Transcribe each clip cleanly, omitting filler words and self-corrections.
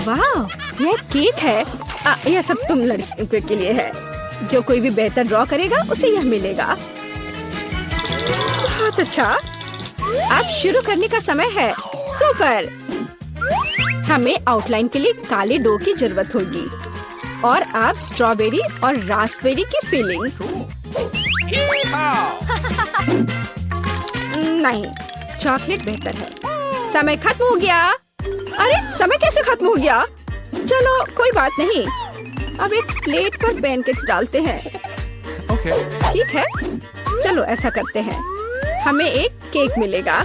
वाह, यह केक है। यह सब तुम लड़कियों के लिए है। जो कोई भी बेहतर ड्रॉ करेगा उसे यह मिलेगा। बहुत अच्छा। अब शुरू करने का समय है। सुपर। हमें आउटलाइन के लिए काले डो की जरूरत होगी और अब स्ट्रॉबेरी और रास्पबेरी की फिलिंग। नहीं, चॉकलेट बेहतर है। समय खत्म हो गया। अरे, समय कैसे खत्म हो गया? चलो कोई बात नहीं। अब एक प्लेट पर पैनकेक्स डालते हैं। ठीक है, चलो ऐसा करते हैं। हमें एक केक मिलेगा।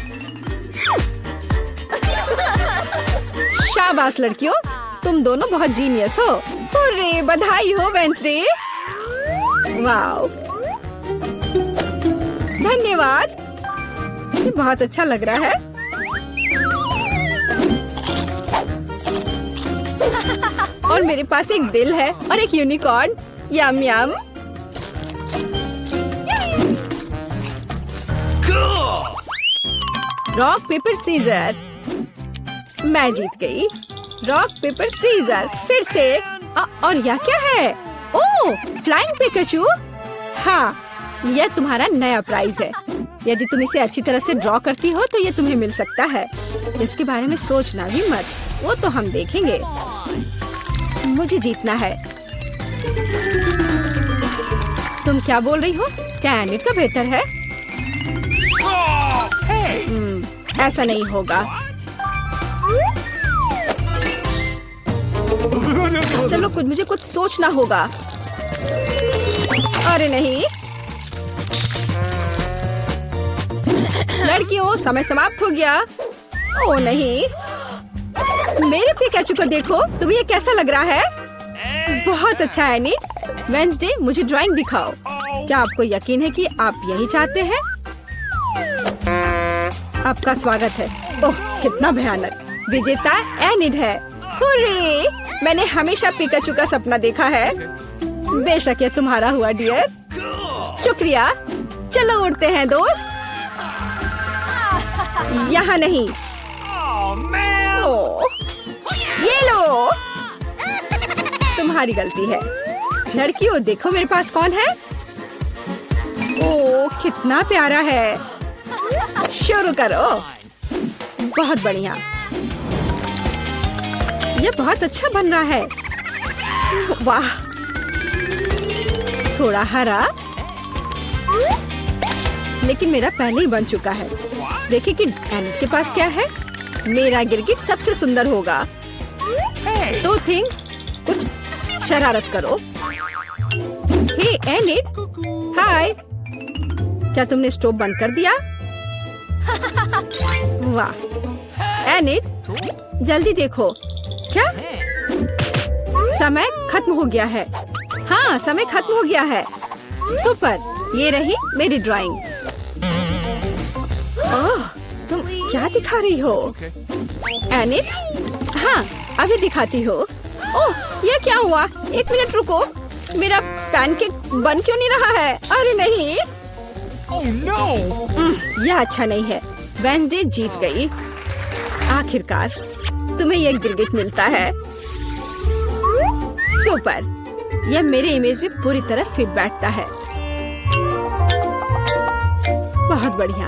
शाबाश लड़कियों, तुम दोनों बहुत जीनियस हो। हुर्रे, बधाई हो वेंसडे। वाओ, धन्यवाद। ये बहुत अच्छा लग रहा है। और मेरे पास एक दिल है और एक unicorn. Yum yum. Rock paper scissor. मैं जीत गई। Rock paper scissor. फिर से। और यह क्या है? Oh, flying Pikachu. हाँ, यह तुम्हारा नया प्राइज है। यदि तुम इसे अच्छी तरह से ड्रॉ करती हो तो यह तुम्हें मिल सकता है। इसके बारे में सोचना भी मत, वो तो हम देखेंगे। मुझे जीतना है। तुम क्या बोल रही हो? क्या एनिट का बेहतर है? ऐसा नहीं होगा। चलो मुझे कुछ सोचना होगा। अरे नहीं, लड़कियों, समय समाप्त हो गया। ओ नहीं, मेरे पिकाचू को देखो। तुम्हें ये कैसा लग रहा है? बहुत अच्छा है एनिट। वेंसडे, मुझे ड्राइंग दिखाओ। क्या आपको यकीन है कि आप यही चाहते हैं? आपका स्वागत है। ओह, कितना भयानक। विजेता एनिट है। हुर्रे, मैंने हमेशा पिकाचू का सपना देखा है। बेशक ये तुम्हारा हुआ डियर। शुक्रिया। चलो उड़ते हैं दोस्त। यहाँ नहीं। ओह, ये लो। तुम्हारी गलती है। लड़कियों, देखो मेरे पास कौन है। ओह, कितना प्यारा है। शुरू करो। बहुत बढ़िया। ये बहुत अच्छा बन रहा है। वाह, थोड़ा हरा, लेकिन मेरा पहले ही बन चुका है। देखिए कि एनिट के पास क्या है। मेरा गिरगिट सबसे सुंदर होगा। तो थिंक, कुछ शरारत करो। हे एनिट, हाय। क्या तुमने स्टोव बंद कर दिया? वाह एनिट, जल्दी देखो। क्या? समय खत्म हो गया है। हाँ, समय खत्म हो गया है। सुपर, ये रही मेरी ड्राइंग। ओह, तुम क्या दिखा रही हो? एनिट, हाँ, अभी दिखाती हो। ओह, ये क्या हुआ? एक मिनट रुको। मेरा पैनकेक बन क्यों नहीं रहा है? अरे नहीं। Oh no! यह अच्छा नहीं है। वेंसडे जीत गई। आखिरकार तुम्हें यह गिरगिट मिलता है। सुपर, यह मेरे इमेज में पूरी तरह फिट बैठता है। बहुत बढ़िया।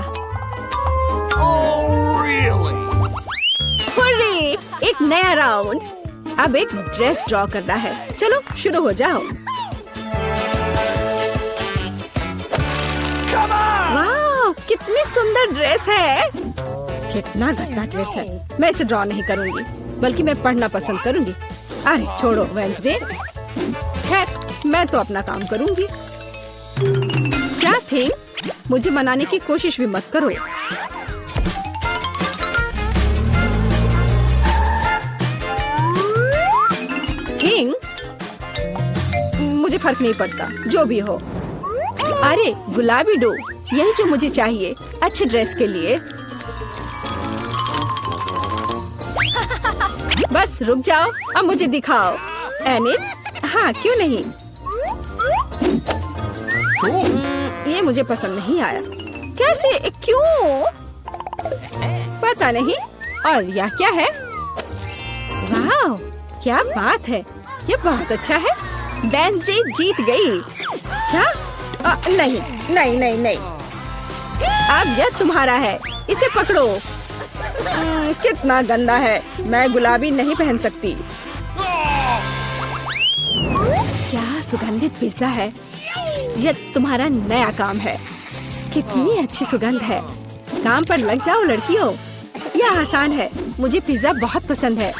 Oh really? हुर्रे, एक नया राउंड। अब एक ड्रेस ड्रॉ करना है। चलो शुरू हो जाओ। वाह, कितनी सुंदर ड्रेस है। कितना गंदा ड्रेस है। मैं इसे ड्रॉ नहीं करूंगी, बल्कि मैं पढ़ना पसंद करूंगी। अरे छोड़ो वेंसडे। खैर, मैं तो अपना काम करूंगी। क्या थिंग, मुझे मनाने की कोशिश भी मत करो। थिंग, मुझे फर्क नहीं पड़ता, जो भी हो। अरे गुलाबी डो, यही जो मुझे चाहिए अच्छे ड्रेस के लिए। बस रुक जाओ, अब मुझे दिखाओ। एनिट, हाँ क्यों नहीं। ये मुझे पसंद नहीं आया। कैसे? क्यों? पता नहीं। और यह क्या है? वाह, क्या बात है, ये बहुत अच्छा है। वेंसडे जीत गई। क्या? नहीं नहीं नहीं नहीं, अब यह तुम्हारा है, इसे पकड़ो। कितना गंदा है, मैं गुलाबी नहीं पहन सकती। क्या सुगंधित पिज्जा है, यह तुम्हारा नया काम है। कितनी अच्छी सुगंध है, काम पर लग जाओ लड़कियों, यह आसान है। मुझे पिज्जा बहुत पसंद है।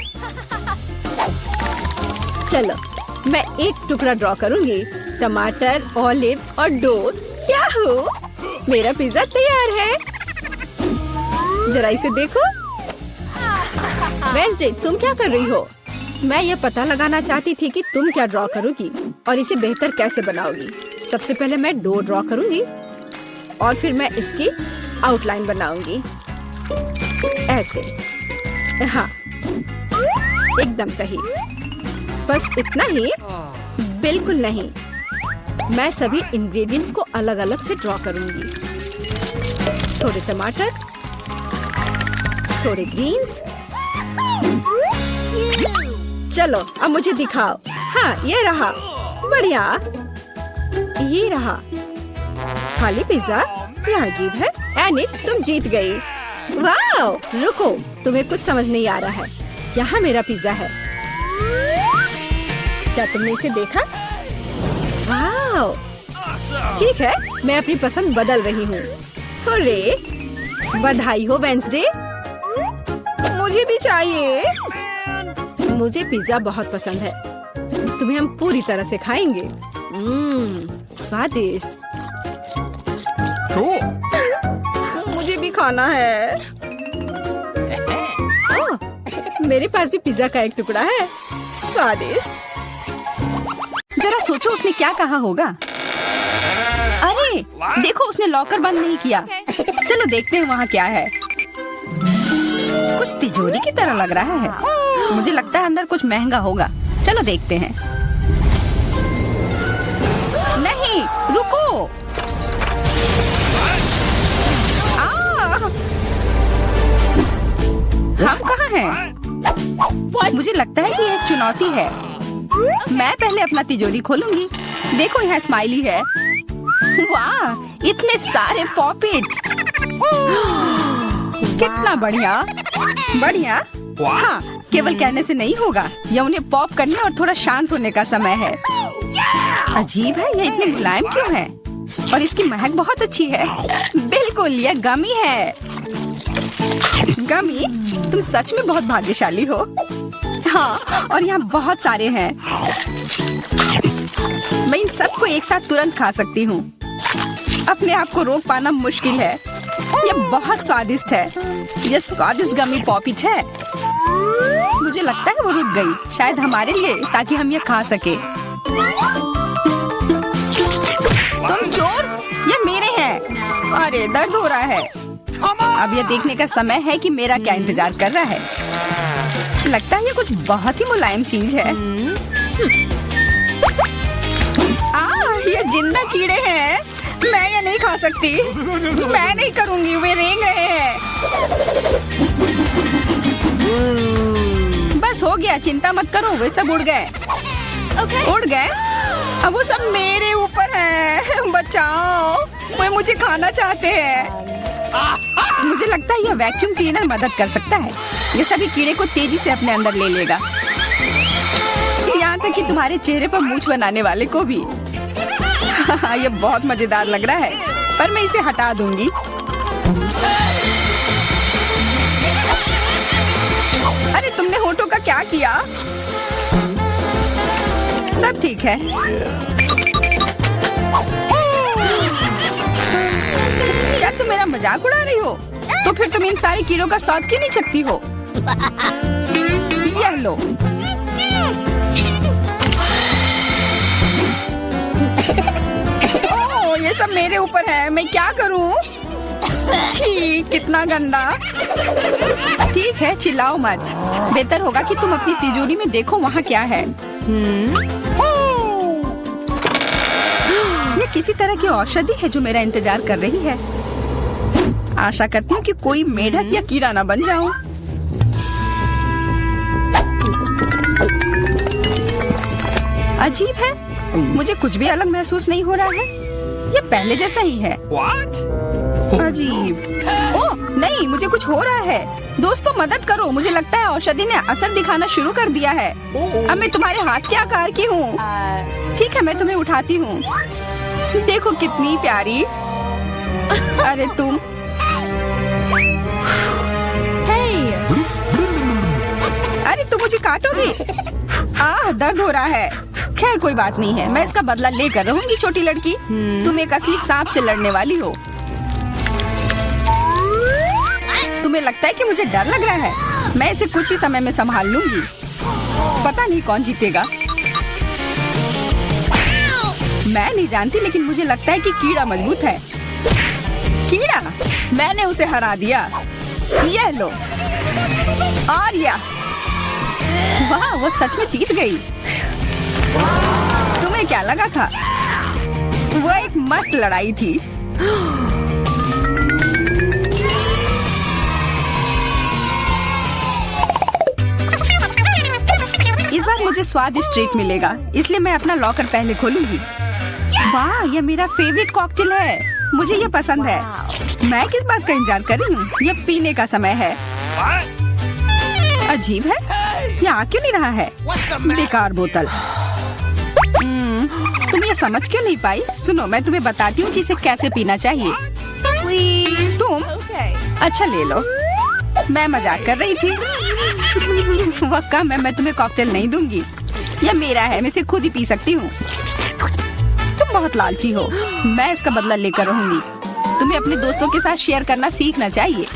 चलो मैं एक टुकड़ा ड्रॉ करूंगी, टमाटर, ऑलिव और डो। याहू! मेरा पिज्जा तैयार है। जरा इसे देखो। वेंसडे, तुम क्या कर रही हो? मैं ये पता लगाना चाहती थी कि तुम क्या ड्रॉ करोगी और इसे बेहतर कैसे बनाओगी। सबसे पहले मैं डो ड्रॉ करूंगी और फिर मैं इसकी आउटलाइन बनाऊंगी ऐसे। हाँ, एकदम सही। बस इतना ही? बिल्कुल नहीं, मैं सभी इंग्रेडिएंट्स को अलग अलग से ड्रॉ करूंगी। थोड़े टमाटर, थोड़े ग्रीन्स। चलो अब मुझे दिखाओ। हाँ, ये रहा। बढ़िया, ये रहा। खाली पिज्जा, यह अजीब है। एनी, तुम जीत गई। वाओ! रुको, तुम्हें कुछ समझ नहीं आ रहा है। यहाँ मेरा पिज्जा है। क्या तुमने इसे देखा? वाओ! ठीक है, मैं अपनी पसंद बदल रही हूँ। हुर्रे! बधाई हो वेंसडे। मुझे भी चाहिए। मुझे पिज्जा बहुत पसंद है। तुम्हें हम पूरी तरह से खाएंगे। स्वादिष्ट। मुझे भी खाना है। मेरे पास भी पिज्जा का एक टुकड़ा है। स्वादिष्ट। जरा सोचो उसने क्या कहा होगा। अरे देखो, उसने लॉकर बंद नहीं किया। चलो देखते हैं वहाँ क्या है। कुछ तिजोरी की तरह लग रहा है। मुझे लगता है अंदर कुछ महंगा होगा। चलो देखते हैं। नहीं, रुको। हम कहाँ हैं? मुझे लगता है कि ये एक चुनौती है। मैं पहले अपना तिजोरी खोलूंगी। देखो, यहाँ स्माइली है। वाह, इतने सारे पॉपिट। कितना बढ़िया। बढ़िया। हाँ, केवल कहने से नहीं होगा। यह उन्हें पॉप करने और थोड़ा शांत होने का समय है। अजीब है, यह इतनी मुलायम क्यों है? और इसकी महक बहुत अच्छी है। बिल्कुल, यह गमी है। गमी, तुम सच में बहुत भाग्यशाली हो। हाँ, और यहाँ बहुत सारे हैं। मैं इन सबको एक साथ तुरंत खा सकती हूँ। अपने आप को रोक पाना मुश्किल है। यह बहुत स्वादिष्ट है। यह स्वादिष्ट गमी पॉपिट है। मुझे लगता है वो रुक गई, शायद हमारे लिए, ताकि हम ये खा सके। तुम चोर, ये मेरे हैं। अरे दर्द हो रहा है। अब ये देखने का समय है कि मेरा क्या इंतजार कर रहा है। लगता है ये कुछ बहुत ही मुलायम चीज है। ये जिंदा कीड़े हैं। मैं ये नहीं खा सकती। मैं नहीं करूंगी, वे रेंग रहे हैं। बस हो गया, चिंता मत करो, वे सब उड़ गए। उड़ गए? अब वो सब मेरे ऊपर है। बचाओ, वे मुझे खाना चाहते हैं। मुझे लगता है यह वैक्यूम क्लीनर मदद कर सकता है। ये सभी कीड़े को तेजी से अपने अंदर ले लेगा, यहाँ तक कि तुम्हारे चेहरे पर मूंछ बनाने वाले को भी। ये बहुत मजेदार लग रहा है, पर मैं इसे हटा दूंगी। अरे तुमने होठों का क्या किया? सब ठीक है। क्या तुम मेरा मजाक उड़ा रही हो? तो फिर तुम इन सारे कीड़ों का स्वाद क्यों नहीं चखती हो? यह लो। ओह, ये सब मेरे ऊपर है। मैं क्या करूं? छी, कितना गंदा। ठीक है, चिल्लाओ मत। बेहतर होगा कि तुम अपनी तिजोरी में देखो वहाँ क्या है। ये किसी तरह की औषधि है जो मेरा इंतजार कर रही है। आशा करती हूँ कि कोई मेढक या कीड़ा ना बन जाऊं। अजीब है, मुझे कुछ भी अलग महसूस नहीं हो रहा है। ये पहले जैसा ही है। What? अजीब। ओह नहीं, मुझे कुछ हो रहा है। दोस्तों मदद करो, मुझे लगता है औषधि ने असर दिखाना शुरू कर दिया है। अब मैं तुम्हारे हाथ के आकार की हूँ। ठीक है, मैं तुम्हें उठाती हूँ। देखो कितनी प्यारी। अरे तुम। अरे तुम मुझे काटोगी? दर्द हो रहा है। खैर कोई बात नहीं है, मैं इसका बदला लेकर रहूंगी। छोटी लड़की, तुम एक असली सांप से लड़ने वाली हो। तुम्हें लगता है कि मुझे डर लग रहा है? मैं इसे कुछ ही समय में संभाल लूंगी। पता नहीं कौन जीतेगा। मैं नहीं जानती, लेकिन मुझे लगता है कि कीड़ा मजबूत है। कीड़ा, मैंने उसे हरा दिया। यह लो। और या वाह, वो सच में जीत गई। तुम्हें क्या लगा था? वो एक मस्त लड़ाई थी। इस बार मुझे स्वादिष्ट ट्रीट मिलेगा, इसलिए मैं अपना लॉकर पहले खोलूंगी। वाह, यह मेरा फेवरेट कॉकटेल है। मुझे यह पसंद है। मैं किस बात का इंतजार कर रही हूँ? यह पीने का समय है। अजीब है, यह आ क्यों नहीं रहा है? बेकार बोतल। तुम ये समझ क्यों नहीं पाई? सुनो, मैं तुम्हें बताती हूँ कि इसे कैसे पीना चाहिए। तुम अच्छा ले लो। मैं मजाक कर रही थी। वह कम है, मैं तुम्हें कॉकटेल नहीं दूंगी। यह मेरा है, मैं इसे खुद ही पी सकती हूँ। तुम बहुत लालची हो। मैं इसका बदला लेकर रहूंगी। तुम्हें अपने दोस्तों के साथ शेयर करना सीखना चाहिए।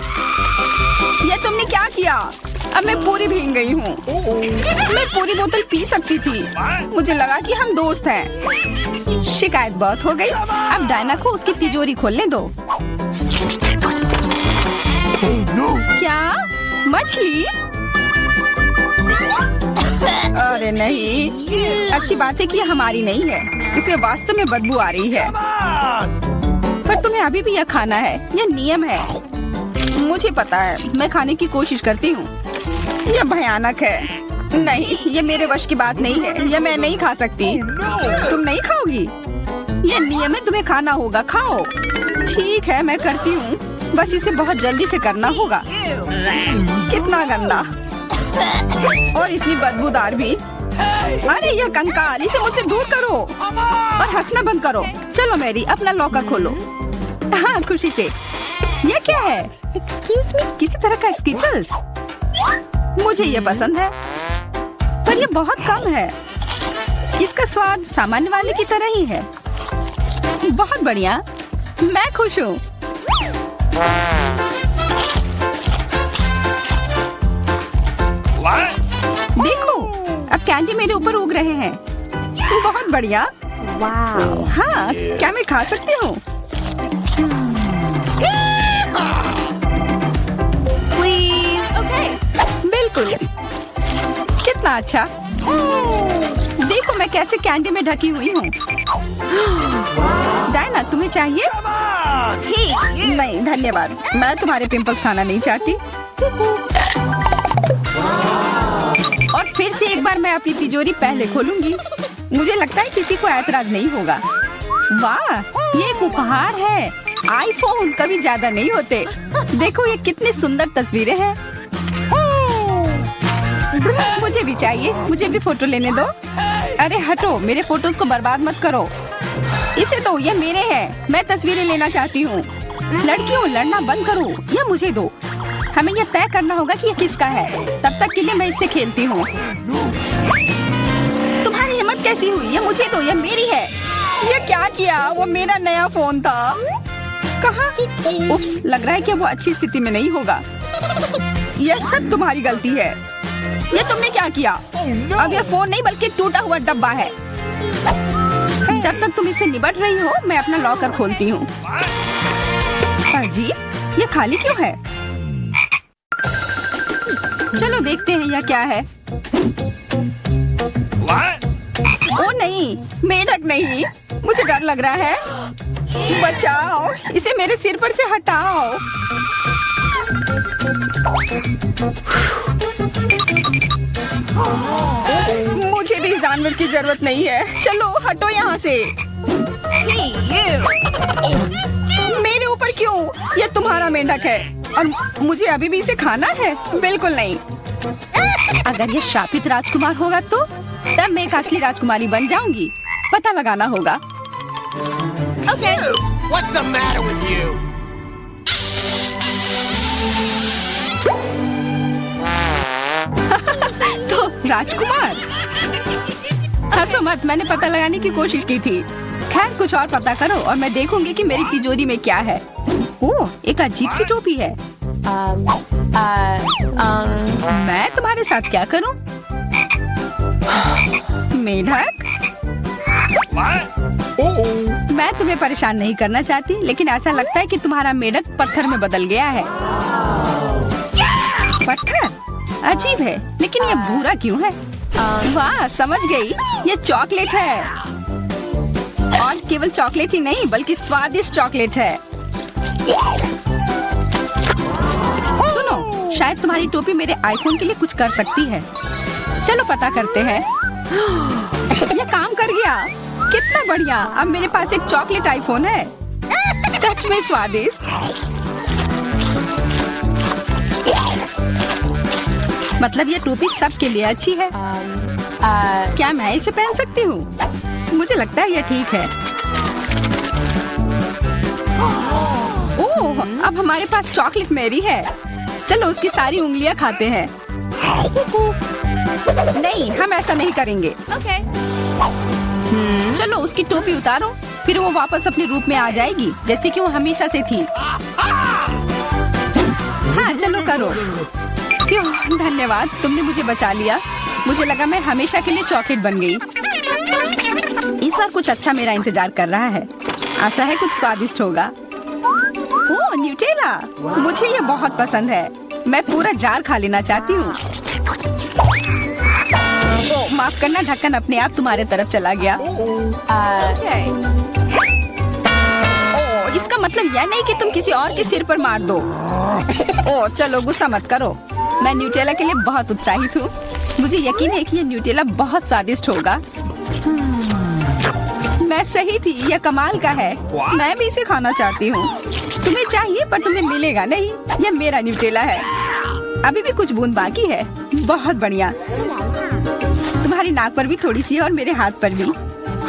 यह तुमने क्या किया? अब मैं पूरी भीग गई हूँ। मैं पूरी बोतल पी सकती थी। मुझे लगा कि हम दोस्त हैं। शिकायत बहुत हो गई। अब डायना को उसकी तिजोरी खोलने दो। क्या? मछली? अरे नहीं, अच्छी बात है कि यह हमारी नहीं है। इसे वास्तव में बदबू आ रही है। पर तुम्हें अभी भी यह खाना है। यह नियम है। मुझे पता है, मैं खाने की कोशिश करती हूँ। यह भयानक है। नहीं, यह मेरे वश की बात नहीं है। यह मैं नहीं खा सकती। तुम नहीं खाओगी? यह नियम है, तुम्हें खाना होगा। खाओ। ठीक है, मैं करती हूँ। बस इसे बहुत जल्दी से करना होगा। कितना गंदा और इतनी बदबूदार भी। अरे यह कंकाल, इसे मुझसे दूर करो और हंसना बंद करो। चलो मैरी, अपना लॉकर खोलो। हाँ, खुशी से। यह क्या है? किसी तरह का स्किटल्स। मुझे ये पसंद है, पर ये बहुत कम है। इसका स्वाद सामान्य वाले की तरह ही है। बहुत बढ़िया, मैं खुश हूँ। देखो, अब कैंडी मेरे ऊपर उग रहे हैं। बहुत बढ़िया। हाँ, क्या मैं खा सकती हूँ? बिल्कुल। कितना अच्छा। देखो मैं कैसे कैंडी में ढकी हुई हूँ। डायना, तुम्हें चाहिए? नहीं धन्यवाद, मैं तुम्हारे पिंपल्स खाना नहीं चाहती। और फिर से एक बार मैं अपनी तिजोरी पहले खोलूंगी। मुझे लगता है किसी को ऐतराज नहीं होगा। वाह, ये एक उपहार है। आईफोन कभी ज्यादा नहीं होते। देखो ये कितनी सुंदर तस्वीरें हैं। मुझे भी चाहिए, मुझे भी फोटो लेने दो। अरे हटो, मेरे फोटोज को बर्बाद मत करो। इसे दो, ये मेरे हैं। मैं तस्वीरें लेना चाहती हूँ। लड़कियों, लड़ना बंद करो, ये मुझे दो। हमें यह तय करना होगा कि यह किसका है। तब तक के लिए मैं इससे खेलती हूँ। तुम्हारी हिम्मत कैसी हुई? ये मुझे दो, यह मेरी है। यह क्या किया? वो मेरा नया फोन था। कहाँ? उप्स, लग रहा है कि वो अच्छी स्थिति में नहीं होगा। यह सब तुम्हारी गलती है। ये तुमने क्या किया? अब यह फोन नहीं बल्कि टूटा हुआ डब्बा है। जब तक तुम इसे निबट रही हो, मैं अपना लॉकर खोलती हूँ। अजीब, ये खाली क्यों है? चलो देखते हैं यह क्या है। ओ नहीं, मेढक नहीं, मुझे डर लग रहा है। बचाओ, इसे मेरे सिर पर से हटाओ। मुझे भी इस जानवर हेलमेट की जरूरत नहीं है। चलो हटो यहाँ से। मेरे ऊपर क्यों? ये तुम्हारा मेंढक है और मुझे अभी भी इसे खाना है? बिल्कुल नहीं। अगर ये शापित राजकुमार होगा तो तब मैं एक असली राजकुमारी बन जाऊंगी। पता लगाना होगा। What's the matter with you? तो राजकुमार, हंसो मत, मैंने पता लगाने की कोशिश की थी। खैर कुछ और पता करो और मैं देखूंगी कि मेरी तिजोरी में क्या है। ओह, एक अजीब सी टोपी है। मैं तुम्हारे साथ क्या करूं? मेढक, मैं तुम्हें परेशान नहीं करना चाहती, लेकिन ऐसा लगता है कि तुम्हारा मेढक पत्थर में बदल गया है। पत्थर? अजीब है, लेकिन ये भूरा क्यों है? वाह, समझ गई, ये चॉकलेट है। और केवल चॉकलेट ही नहीं बल्कि स्वादिष्ट चॉकलेट है। सुनो, शायद तुम्हारी टोपी मेरे आईफोन के लिए कुछ कर सकती है। चलो पता करते हैं। ये काम कर गया, कितना बढ़िया। अब मेरे पास एक चॉकलेट आईफोन है। सच में स्वादिष्ट। मतलब ये टोपी सबके लिए अच्छी है। क्या मैं इसे पहन सकती हूँ? मुझे लगता है ये ठीक है। ओह, अब हमारे पास चॉकलेट मैरी है। चलो उसकी सारी उंगलियां खाते हैं। नहीं, हम ऐसा नहीं करेंगे। चलो उसकी टोपी उतारो, फिर वो वापस अपने रूप में आ जाएगी जैसे कि वो हमेशा से थी। हाँ चलो करो। धन्यवाद, तुमने मुझे बचा लिया। मुझे लगा मैं हमेशा के लिए चॉकलेट बन गई। इस बार कुछ अच्छा मेरा इंतजार कर रहा है। आशा है कुछ स्वादिष्ट होगा। ओह, न्यूटेला, मुझे ये बहुत पसंद है। मैं पूरा जार खा लेना चाहती हूँ। ओह, माफ करना, ढक्कन अपने आप तुम्हारे तरफ चला गया। ओह, इसका मतलब यह नहीं कि तुम किसी और के सिर पर मार दो। ओह, चलो गुस्सा मत करो। मैं न्यूटेला के लिए बहुत उत्साहित हूँ। मुझे यकीन है कि ये न्यूटेला बहुत स्वादिष्ट होगा। मैं सही थी, यह कमाल का है। मैं भी इसे खाना चाहती हूँ। तुम्हें चाहिए पर तुम्हें मिलेगा नहीं। यह मेरा न्यूटेला है। अभी भी कुछ बूंद बाकी है। बहुत बढ़िया। तुम्हारी नाक पर भी थोड़ी सी है और मेरे हाथ पर भी।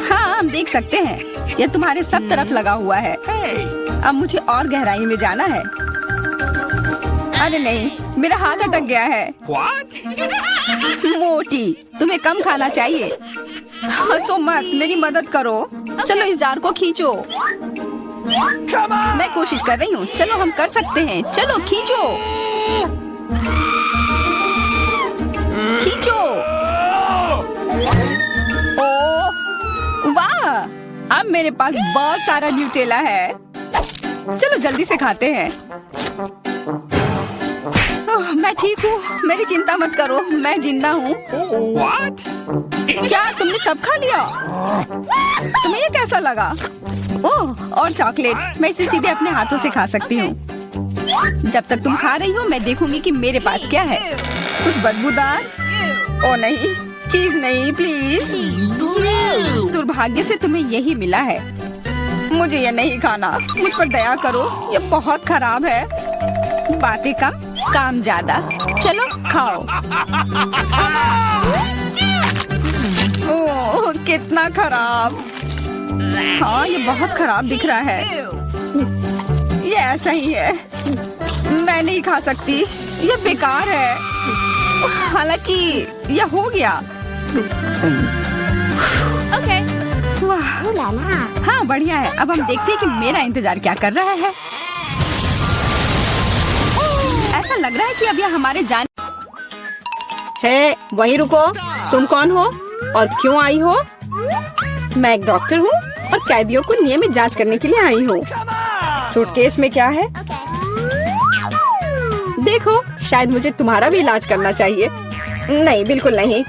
हाँ, हम देख सकते हैं। यह तुम्हारे सब तरफ लगा हुआ है। अब मुझे और गहराई में जाना है। अरे नहीं, मेरा हाथ अटक गया है। What? मोटी, तुम्हें कम खाना चाहिए। हंसो मत, मेरी मदद करो। चलो इस जार को खींचो। मैं कोशिश कर रही हूँ। चलो हम कर सकते हैं। चलो खींचो, खींचो। ओह वाह, अब मेरे पास बहुत सारा न्यूटेला है। चलो जल्दी से खाते हैं। ओह, मैं ठीक हूँ, मेरी चिंता मत करो, मैं जिंदा हूँ। What? क्या तुमने सब खा लिया? तुम्हें ये कैसा लगा? ओह, और चॉकलेट, मैं इसे सीधे अपने हाथों से खा सकती हूँ। जब तक तुम खा रही हो मैं देखूंगी कि मेरे पास क्या है। कुछ बदबूदार? ओ नहीं, चीज नहीं, प्लीज। दुर्भाग्य से तुम्हें यही मिला है। मुझे ये नहीं खाना, मुझ पर दया करो, ये बहुत खराब है। बातें कम, काम ज्यादा। चलो खाओ। ओह, कितना खराब। हाँ, ये बहुत खराब दिख रहा है। ये ऐसा ही है। मैं नहीं खा सकती, ये बेकार है। हालांकि ये हो गया। वाह, हाँ बढ़िया है। अब हम देखते हैं कि मेरा इंतजार क्या कर रहा है। ऐसा लग रहा है कि अब यह हमारे जान है। वहीं रुको, तुम कौन हो और क्यों आई हो? मैं एक डॉक्टर हूँ और कैदियों को नियमित जांच करने के लिए आई हूँ। सूटकेस में क्या है? देखो, शायद मुझे तुम्हारा भी इलाज करना चाहिए। नहीं, बिल्कुल नहीं।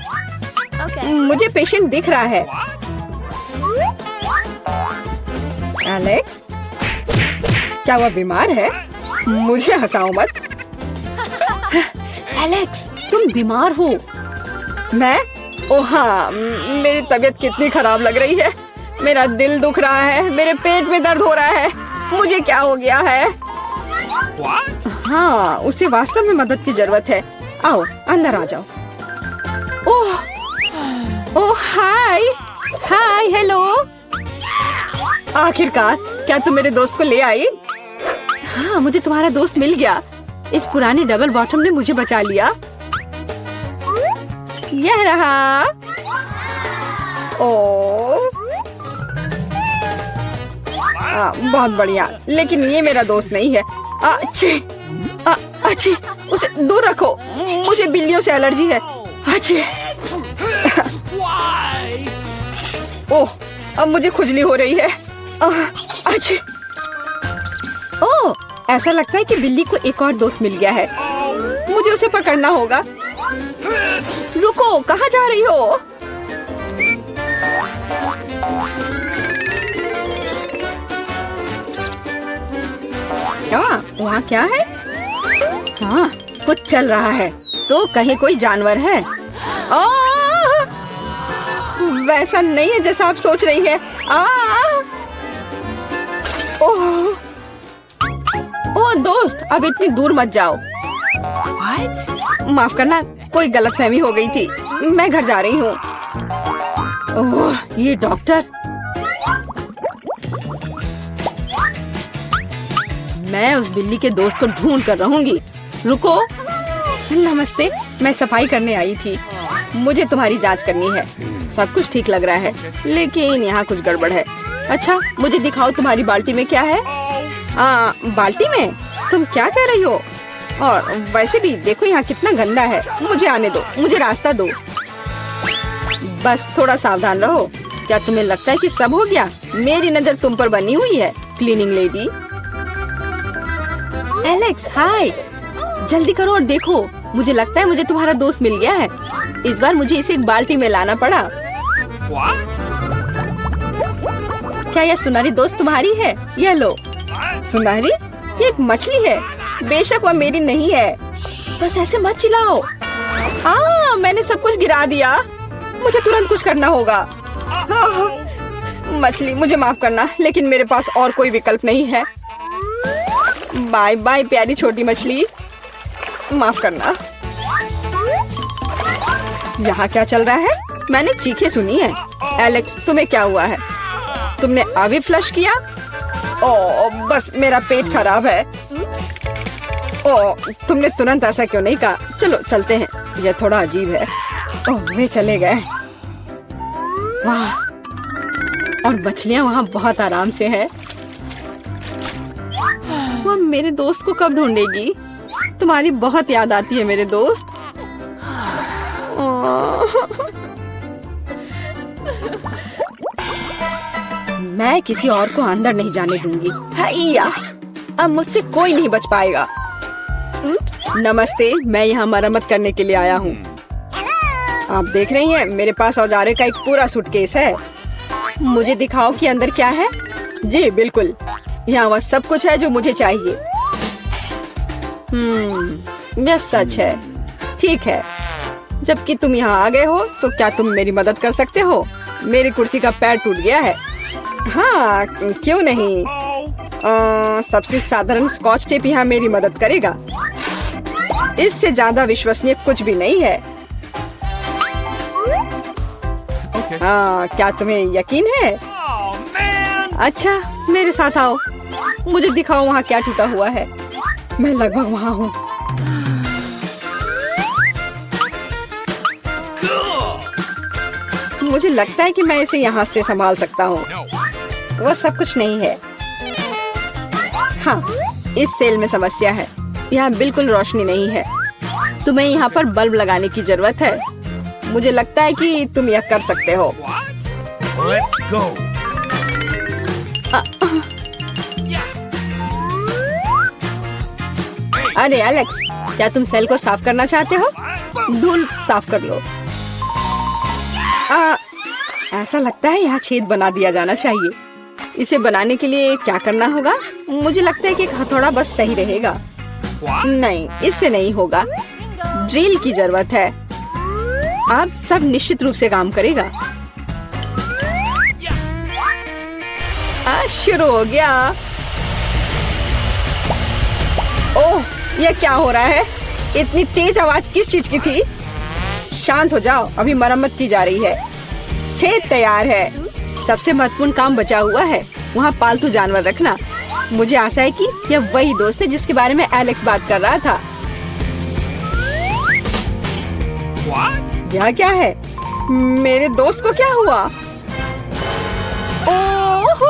मुझे पेशेंट दिख रहा है। एलेक्स, क्या वह बीमार है? मुझे हंसाओ मत। एलेक्स, तुम बीमार हो। मैं ओह हाँ, मेरी तबीयत कितनी खराब लग रही है। मेरा दिल दुख रहा है, मेरे पेट में दर्द हो रहा है। मुझे क्या हो गया है? What? हाँ, उसे वास्तव में मदद की जरूरत है। आओ अंदर आ जाओ। ओह हाय हाय हेलो। आखिरकार क्या तुम मेरे दोस्त को ले आई? हाँ, मुझे तुम्हारा दोस्त मिल गया। इस पुराने डबल बॉटम ने मुझे बचा लिया। यह रहा। ओह बहुत बढ़िया, लेकिन ये मेरा दोस्त नहीं है। अच्छी अच्छी, उसे दूर रखो। मुझे बिल्लियों से एलर्जी है। अच्छी। Why? ओह अब मुझे खुजली हो रही है। अच्छी। ओह, ऐसा लगता है कि बिल्ली को एक और दोस्त मिल गया है। मुझे उसे पकड़ना होगा। रुको, कहाँ जा रही हो? वहाँ क्या है? हाँ, कुछ चल रहा है। तो कहीं कोई जानवर है? वैसा नहीं है जैसा आप सोच रही है। ओह ओह दोस्त, अब इतनी दूर मत जाओ। माफ करना, कोई गलतफहमी हो गई थी। मैं घर जा रही हूँ। ओह ये डॉक्टर। मैं उस बिल्ली के दोस्त को ढूंढ कर रहूंगी। रुको। नमस्ते, मैं सफाई करने आई थी। मुझे तुम्हारी जांच करनी है। सब कुछ ठीक लग रहा है, लेकिन यहाँ कुछ गड़बड़ है। अच्छा, मुझे दिखाओ तुम्हारी बाल्टी में क्या है। बाल्टी में? तुम क्या कह रही हो? और वैसे भी देखो यहाँ कितना गंदा है। मुझे आने दो, मुझे रास्ता दो। बस थोड़ा सावधान रहो। क्या तुम्हें लगता है कि सब हो गया? मेरी नजर तुम पर बनी हुई है, क्लीनिंग लेडी। एलेक्स हाय, जल्दी करो और देखो। मुझे लगता है मुझे तुम्हारा दोस्त मिल गया है। इस बार मुझे इसे एक बाल्टी में लाना पड़ा। What? क्या यह सुनहरी दोस्त तुम्हारी है? यह लो। सुनहरी? ये एक मछली है। बेशक वह मेरी नहीं है। बस ऐसे मत चिल्लाओ। मैंने सब कुछ गिरा दिया। मुझे तुरंत कुछ करना होगा। मछली, मुझे माफ करना, लेकिन मेरे पास और कोई विकल्प नहीं है। बाय बाय प्यारी छोटी मछली, माफ करना। यहाँ क्या चल रहा है? मैंने चीखें सुनी है। एलेक्स, तुम्हें क्या हुआ है? तुमने अभी फ्लश किया? ओह बस मेरा पेट खराब है। ओह तुमने तुरंत ऐसा क्यों नहीं कहा? चलो चलते हैं, यह थोड़ा अजीब है। ओह वे चले गए। वाह, और मछलियाँ वहाँ बहुत आराम से हैं। वह मेरे दोस्त को कब ढूंढेगी? तुम्हारी बहुत याद आती है मेरे दोस्त। मैं किसी और को अंदर नहीं जाने दूंगी। हैया, अब मुझसे कोई नहीं बच पाएगा। नमस्ते, मैं यहाँ मरम्मत करने के लिए आया हूँ। आप देख रही हैं, मेरे पास औजारे का एक पूरा सूटकेस है। मुझे दिखाओ कि अंदर क्या है। जी बिल्कुल, यहाँ वह सब कुछ है जो मुझे चाहिए। यह सच है। ठीक है, जबकि तुम यहाँ आ गए हो तो क्या तुम मेरी मदद कर सकते हो? मेरी कुर्सी का पैर टूट गया है। हाँ क्यों नहीं। सबसे साधारण स्कॉच टेप यहाँ मेरी मदद करेगा। इससे ज्यादा विश्वसनीय कुछ भी नहीं है। Okay. क्या तुम्हें यकीन है? Oh man! अच्छा मेरे साथ आओ, मुझे दिखाओ वहाँ क्या टूटा हुआ है। मैं लगभग वहाँ हूँ। Cool. मुझे लगता है कि मैं इसे यहाँ से संभाल सकता हूँ। No. वह सब कुछ नहीं है। हाँ, इस सेल में समस्या है। यहाँ बिल्कुल रोशनी नहीं है। तुम्हें यहाँ पर बल्ब लगाने की जरूरत है। मुझे लगता है कि तुम यह कर सकते हो। What? Let's go. अरे एलेक्स, क्या तुम सेल को साफ करना चाहते हो? धूल साफ कर लो। ऐसा लगता है यहाँ छेद बना दिया जाना चाहिए। इसे बनाने के लिए क्या करना होगा? मुझे लगता है कि एक हथौड़ा बस सही रहेगा। What? नहीं, इससे नहीं होगा। ड्रिल की जरूरत है। अब सब निश्चित रूप से काम करेगा। शुरू हो गया। ओह, ये क्या हो रहा है? इतनी तेज आवाज किस चीज की थी? शांत हो जाओ, अभी मरम्मत की जा रही है। छेद तैयार है। सबसे महत्वपूर्ण काम बचा हुआ है, वहाँ पालतू जानवर रखना। मुझे आशा है कि यह वही दोस्त है जिसके बारे में एलेक्स बात कर रहा था। What? यह क्या है? मेरे दोस्त को क्या हुआ? ओह,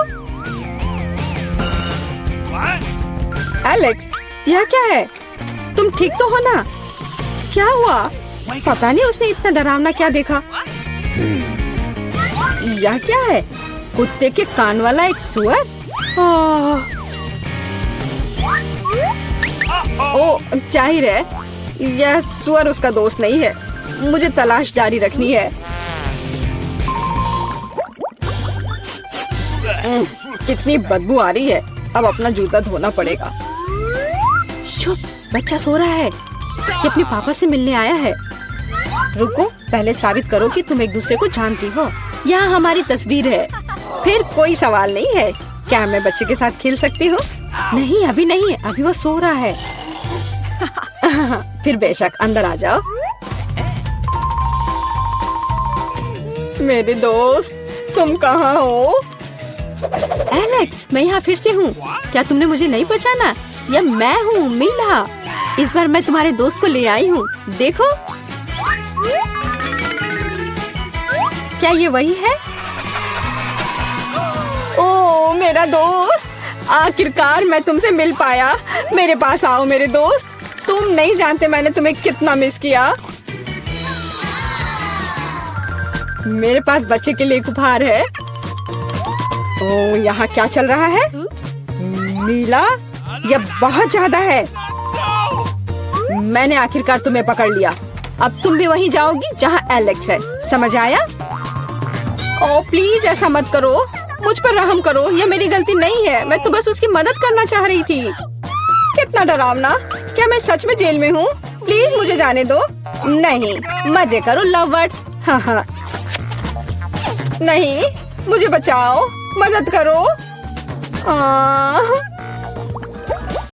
What? एलेक्स, यह क्या है? तुम ठीक तो हो ना? क्या हुआ? पता नहीं उसने इतना डरावना क्या देखा। यह क्या है? कुत्ते के कान वाला एक सुअर? ओ, जाहिर है यह सुअर उसका दोस्त नहीं है। मुझे तलाश जारी रखनी है। कितनी बदबू आ रही है। अब अपना जूता धोना पड़ेगा। चुप, बच्चा सो रहा है। ये अपने पापा से मिलने आया है। रुको, पहले साबित करो कि तुम एक दूसरे को जानती हो। यहाँ हमारी तस्वीर है। फिर कोई सवाल नहीं है। क्या मैं बच्चे के साथ खेल सकती हूँ? नहीं, अभी नहीं, अभी वो सो रहा है। फिर बेशक अंदर आ जाओ। मेरे दोस्त, तुम कहाँ हो? एलेक्स, मैं यहाँ फिर से हूँ। क्या तुमने मुझे नहीं पहचाना? यह मैं हूँ, मीला। इस बार मैं तुम्हारे दोस्त को ले आई हूँ। देखो, क्या ये वही है? ओ, मेरा दोस्त, आखिरकार मैं तुमसे मिल पाया। मेरे पास आओ मेरे दोस्त। तुम नहीं जानते मैंने तुम्हें कितना मिस किया। मेरे पास बच्चे के लिए एक उपहार है। ओ, यहाँ क्या चल रहा है? नीला, यह बहुत ज्यादा है। मैंने आखिरकार तुम्हें पकड़ लिया। अब तुम भी वहीं जाओगी जहाँ एलेक्स है। समझ आया? ओ प्लीज, ऐसा मत करो। मुझ पर रहम करो। यह मेरी गलती नहीं है। मैं तो बस उसकी मदद करना चाह रही थी। कितना डरावना। क्या मैं सच में जेल में हूँ? प्लीज मुझे जाने दो। नहीं, मजे करो लवर्स। हाँ हाँ। नहीं, मुझे बचाओ, मदद करो।